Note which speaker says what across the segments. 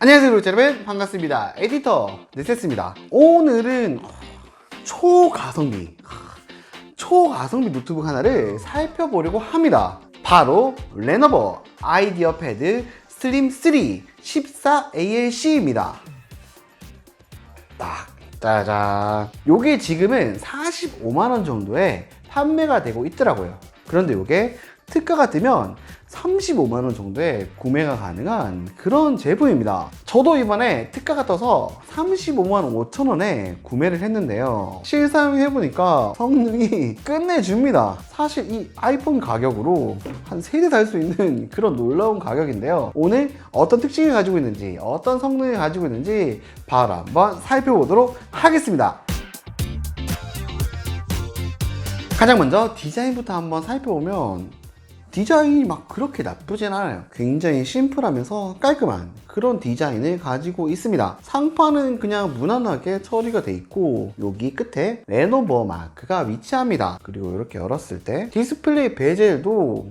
Speaker 1: 안녕하세요 구독자 여러분, 반갑습니다. 에디터 넷세스입니다. 오늘은 초가성비 노트북 하나를 살펴보려고 합니다. 바로 레노버 아이디어 패드 슬림 3 14ALC입니다. 딱 짜잔, 요게 지금은 45만원 정도에 판매가 되고 있더라고요. 그런데 요게 특가가 뜨면 35만원 정도에 구매가 가능한 그런 제품입니다. 저도 이번에 특가가 떠서 35만 5천원에 구매를 했는데요, 실사용해보니까 성능이 끝내줍니다. 사실 이 아이폰 가격으로 한 3대 살 수 있는 그런 놀라운 가격인데요, 오늘 어떤 특징을 가지고 있는지, 어떤 성능을 가지고 있는지 바로 한번 살펴보도록 하겠습니다. 가장 먼저 디자인부터 한번 살펴보면 디자인이 막 그렇게 나쁘진 않아요. 굉장히 심플하면서 깔끔한 그런 디자인을 가지고 있습니다. 상판은 그냥 무난하게 처리가 돼 있고, 여기 끝에 레노버 마크가 위치합니다. 그리고 이렇게 열었을 때 디스플레이 베젤도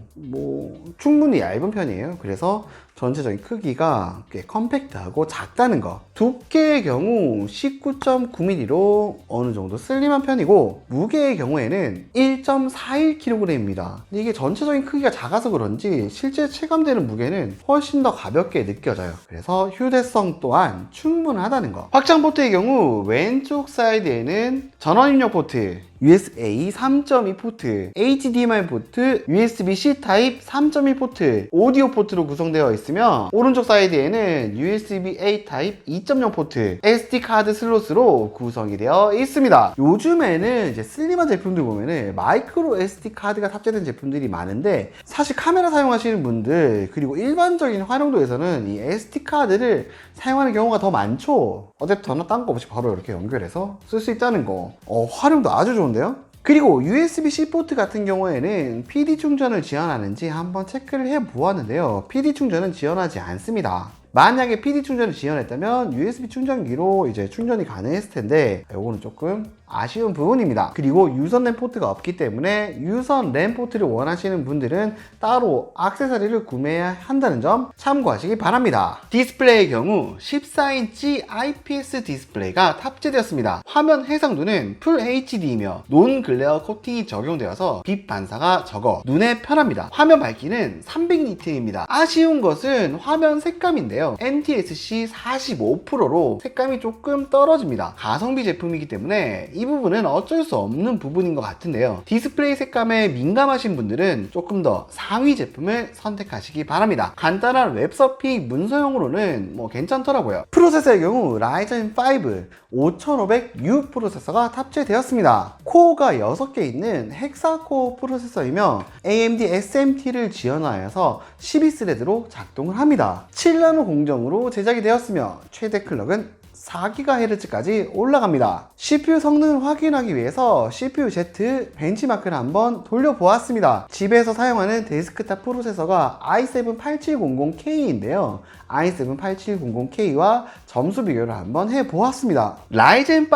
Speaker 1: 충분히 얇은 편이에요. 그래서 전체적인 크기가 꽤 컴팩트하고 작다는 거. 두께의 경우 19.9mm로 어느 정도 슬림한 편이고, 무게의 경우에는 1.41kg입니다. 이게 전체적인 크기가 작아서 그런지 실제 체감되는 무게는 훨씬 더 가볍게 느껴져요. 그래서 휴대성 또한 충분하다는 거. 확장 포트의 경우 왼쪽 사이드에는 전원 입력 포트, USB-A 3.2 포트, HDMI 포트, USB-C 타입 3.1 포트, 오디오 포트로 구성되어 있으며, 오른쪽 사이드에는 USB-A 타입 2.0 포트, SD카드 슬롯으로 구성이 되어 있습니다. 요즘에는 이제 슬림한 제품들 보면은 마이크로 SD카드가 탑재된 제품들이 많은데, 사실 카메라 사용하시는 분들, 그리고 일반적인 활용도에서는 이 SD카드를 사용하는 경우가 더 많죠. 어댑터나 딴 거 없이 바로 이렇게 연결해서 쓸 수 있다는 거. 활용도 아주 좋은데요? 그리고 USB-C 포트 같은 경우에는 PD 충전을 지원하는지 한번 체크를 해 보았는데요, PD 충전은 지원하지 않습니다. 만약에 PD 충전을 지원했다면 USB 충전기로 이제 충전이 가능했을 텐데, 이거는 조금 아쉬운 부분입니다. 그리고 유선 램 포트가 없기 때문에 유선 램 포트를 원하시는 분들은 따로 액세서리를 구매해야 한다는 점 참고하시기 바랍니다. 디스플레이의 경우 14인치 IPS 디스플레이가 탑재되었습니다. 화면 해상도는 풀 HD이며 논 글레어 코팅이 적용되어서 빛 반사가 적어 눈에 편합니다. 화면 밝기는 300니트입니다. 아쉬운 것은 화면 색감인데요, NTSC 45%로 색감이 조금 떨어집니다. 가성비 제품이기 때문에 이 부분은 어쩔 수 없는 부분인 것 같은데요, 디스플레이 색감에 민감하신 분들은 조금 더 상위 제품을 선택하시기 바랍니다. 간단한 웹서핑 문서용으로는 괜찮더라고요. 프로세서의 경우 라이젠 5 5500U 프로세서가 탑재되었습니다. 코어가 6개 있는 헥사코어 프로세서이며 AMD SMT를 지원하여서 12스레드로 작동을 합니다. 7나노 공정으로 제작이 되었으며 최대 클럭은 4GHz까지 올라갑니다. CPU 성능을 확인하기 위해서 CPU-Z 벤치마크를 한번 돌려보았습니다. 집에서 사용하는 데스크탑 프로세서가 i7-8700K인데요, i7-8700K와 점수 비교를 한번 해보았습니다. 라이젠 5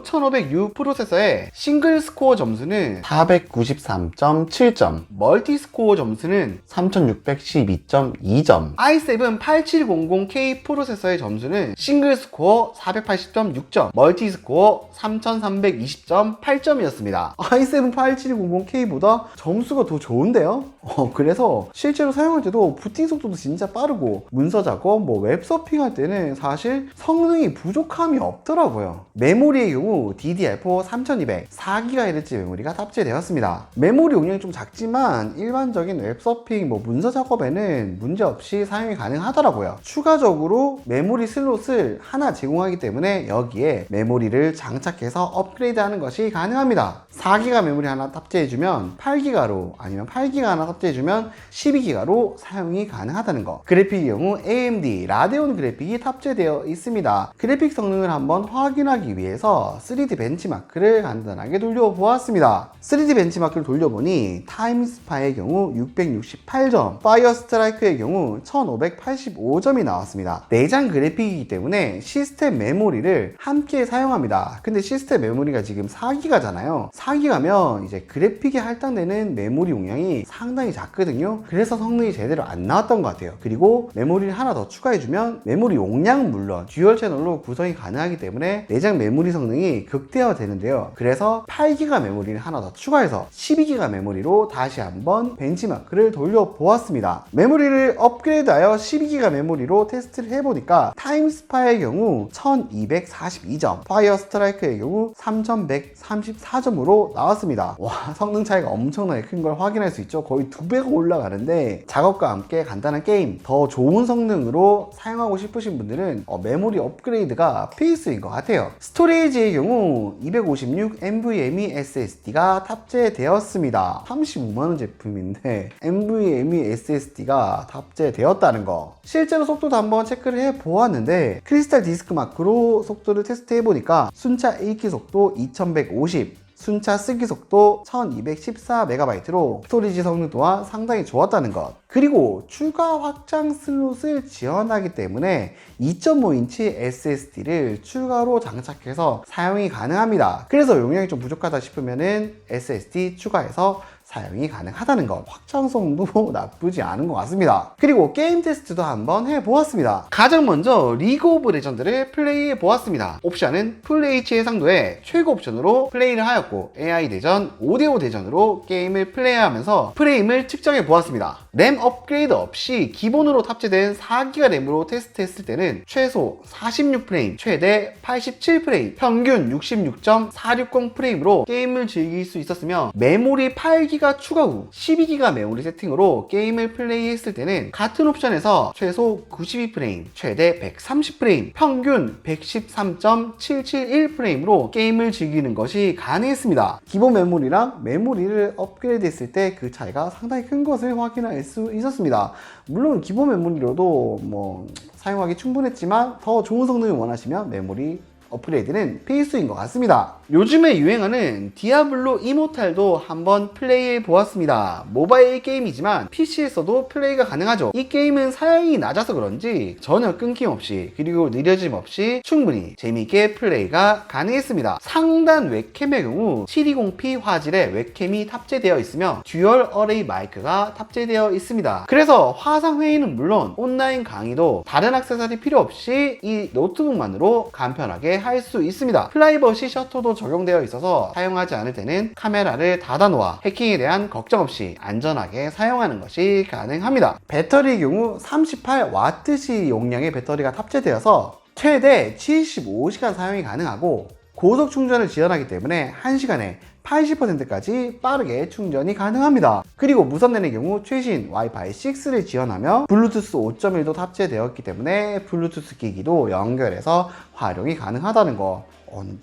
Speaker 1: 5500U 프로세서의 싱글 스코어 점수는 493.7점, 멀티 스코어 점수는 3612.2점, i7-8700K 프로세서의 점수는 싱글 스코어 480.6점, 멀티 스코어 3320.8점이었습니다. i7-8700K보다 점수가 더 좋은데요? 그래서 실제로 사용할 때도 부팅 속도도 진짜 빠르고, 문서 작업, 웹서핑 할 때는 사실 성능이 부족함이 없더라고요. 메모리의 경우 DDR4 3200 4GHz 메모리가 탑재되었습니다. 메모리 용량이 좀 작지만 일반적인 웹서핑, 문서 작업에는 문제없이 사용이 가능하더라고요. 추가적으로 메모리 슬롯을 하나 제공하기 때문에 여기에 메모리를 장착해서 업그레이드 하는 것이 가능합니다. 4기가 메모리 하나 탑재해주면 8기가로, 아니면 8기가 하나 탑재해주면 12기가로 사용이 가능하다는 거. 그래픽의 경우 AMD 라데온 그래픽이 탑재되어 있습니다. 그래픽 성능을 한번 확인하기 위해서 3D 벤치마크를 간단하게 돌려보았습니다. 3D 벤치마크를 돌려보니 타임스파의 경우 668점, 파이어 스트라이크의 경우 1585점이 나왔습니다. 내장 그래픽이기 때문에 시스템 메모리를 함께 사용합니다. 근데 시스템 메모리가 지금 4기가잖아요. 4기가면 이제 그래픽에 할당되는 메모리 용량이 상당히 작거든요. 그래서 성능이 제대로 안 나왔던 것 같아요. 그리고 메모리를 하나 더 추가해주면 메모리 용량은 물론 듀얼 채널로 구성이 가능하기 때문에 내장 메모리 성능이 극대화 되는데요. 그래서 8기가 메모리를 하나 더 추가해서 12기가 메모리로 다시 한번 벤치마크를 돌려보았습니다. 메모리를 업그레이드하여 12기가 메모리로 테스트를 해보니까 타임스파의 경우 1242점, 파이어 스트라이크의 경우 3134점으로 나왔습니다. 와, 성능 차이가 엄청나게 큰 걸 확인할 수 있죠. 거의 2배가 올라가는데 작업과 함께 간단한 게임, 더 좋은 성능으로 사용하고 싶으신 분들은 메모리 업그레이드가 필수인 것 같아요. 스토리지의 경우 256 NVMe SSD가 탑재되었습니다. 35만원 제품인데 NVMe SSD가 탑재되었다는 거, 실제로 속도도 한번 체크를 해보았는데 크리스탈 디스크 마크로 속도를 테스트해보니까 순차 읽기 속도 2150, 순차 쓰기 속도 1214MB로 스토리지 성능 또한 상당히 좋았다는 것. 그리고 추가 확장 슬롯을 지원하기 때문에 2.5인치 SSD를 추가로 장착해서 사용이 가능합니다. 그래서 용량이 좀 부족하다 싶으면은 SSD 추가해서 사용이 가능하다는 것. 확장성도 나쁘지 않은 것 같습니다. 그리고 게임 테스트도 한번 해보았습니다. 가장 먼저 리그 오브 레전드를 플레이해보았습니다. 옵션은 FH 해상도의 최고 옵션으로 플레이를 하였고 AI 대전 5대5 대전으로 게임을 플레이하면서 프레임을 측정해보았습니다. 램 업그레이드 없이 기본으로 탑재된 4기가 램으로 테스트했을 때는 최소 46프레임, 최대 87프레임, 평균 66.460프레임으로 게임을 즐길 수 있었으며 메모리 8기가 추가 후 12기가 메모리 세팅으로 게임을 플레이했을 때는 같은 옵션에서 최소 92프레임, 최대 130프레임, 평균 113.771프레임으로 게임을 즐기는 것이 가능했습니다. 기본 메모리랑 메모리를 업그레이드 했을 때 그 차이가 상당히 큰 것을 확인할 수 있었습니다. 물론 기본 메모리로도 사용하기 충분했지만 더 좋은 성능을 원하시면 메모리 업그레이드는 필수인 것 같습니다. 요즘에 유행하는 디아블로 이모탈도 한번 플레이해 보았습니다. 모바일 게임이지만 PC에서도 플레이가 가능하죠. 이 게임은 사양이 낮아서 그런지 전혀 끊김없이 그리고 느려짐 없이 충분히 재미있게 플레이가 가능했습니다. 상단 웹캠의 경우 720p 화질의 웹캠이 탑재되어 있으며 듀얼 어레이 마이크가 탑재되어 있습니다. 그래서 화상회의는 물론 온라인 강의도 다른 액세서리 필요 없이 이 노트북만으로 간편하게 할 수 있습니다. 프라이버시 셔터도 적용되어 있어서 사용하지 않을 때는 카메라를 닫아 놓아 해킹에 대한 걱정 없이 안전하게 사용하는 것이 가능합니다. 배터리의 경우 38Wh 용량의 배터리가 탑재되어서 최대 75시간 사용이 가능하고 고속 충전을 지원하기 때문에 1시간에 80%까지 빠르게 충전이 가능합니다. 그리고 무선랜의 경우 최신 와이파이 6를 지원하며 블루투스 5.1도 탑재되었기 때문에 블루투스 기기도 연결해서 활용이 가능하다는 거.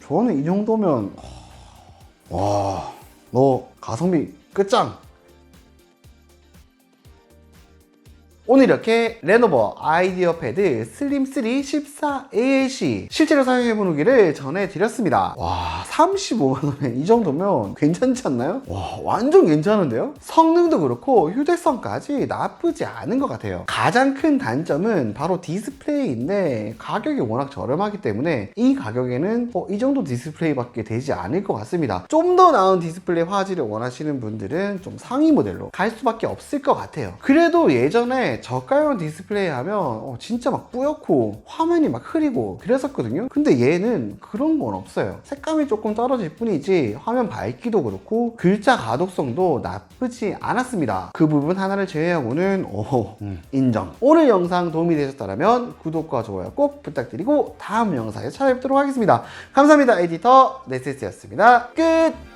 Speaker 1: 저는 이 정도면 와, 너 가성비 끝장! 오늘 이렇게 레노버 아이디어 패드 슬림 3 14AAC 실제로 사용해본 후기를 전해드렸습니다. 와, 35만원에 이 정도면 괜찮지 않나요? 와, 완전 괜찮은데요? 성능도 그렇고 휴대성까지 나쁘지 않은 것 같아요. 가장 큰 단점은 바로 디스플레이인데 가격이 워낙 저렴하기 때문에 이 가격에는 이 정도 디스플레이밖에 되지 않을 것 같습니다. 좀 더 나은 디스플레이 화질을 원하시는 분들은 좀 상위 모델로 갈 수밖에 없을 것 같아요. 그래도 예전에 저가형 디스플레이 하면 진짜 막 뿌옇고 화면이 막 흐리고 그랬었거든요. 근데 얘는 그런 건 없어요. 색감이 조금 떨어질 뿐이지 화면 밝기도 그렇고 글자 가독성도 나쁘지 않았습니다. 그 부분 하나를 제외하고는 인정. 오늘 영상 도움이 되셨다면 구독과 좋아요 꼭 부탁드리고 다음 영상에 찾아뵙도록 하겠습니다. 감사합니다. 에디터 네세스였습니다. 끝!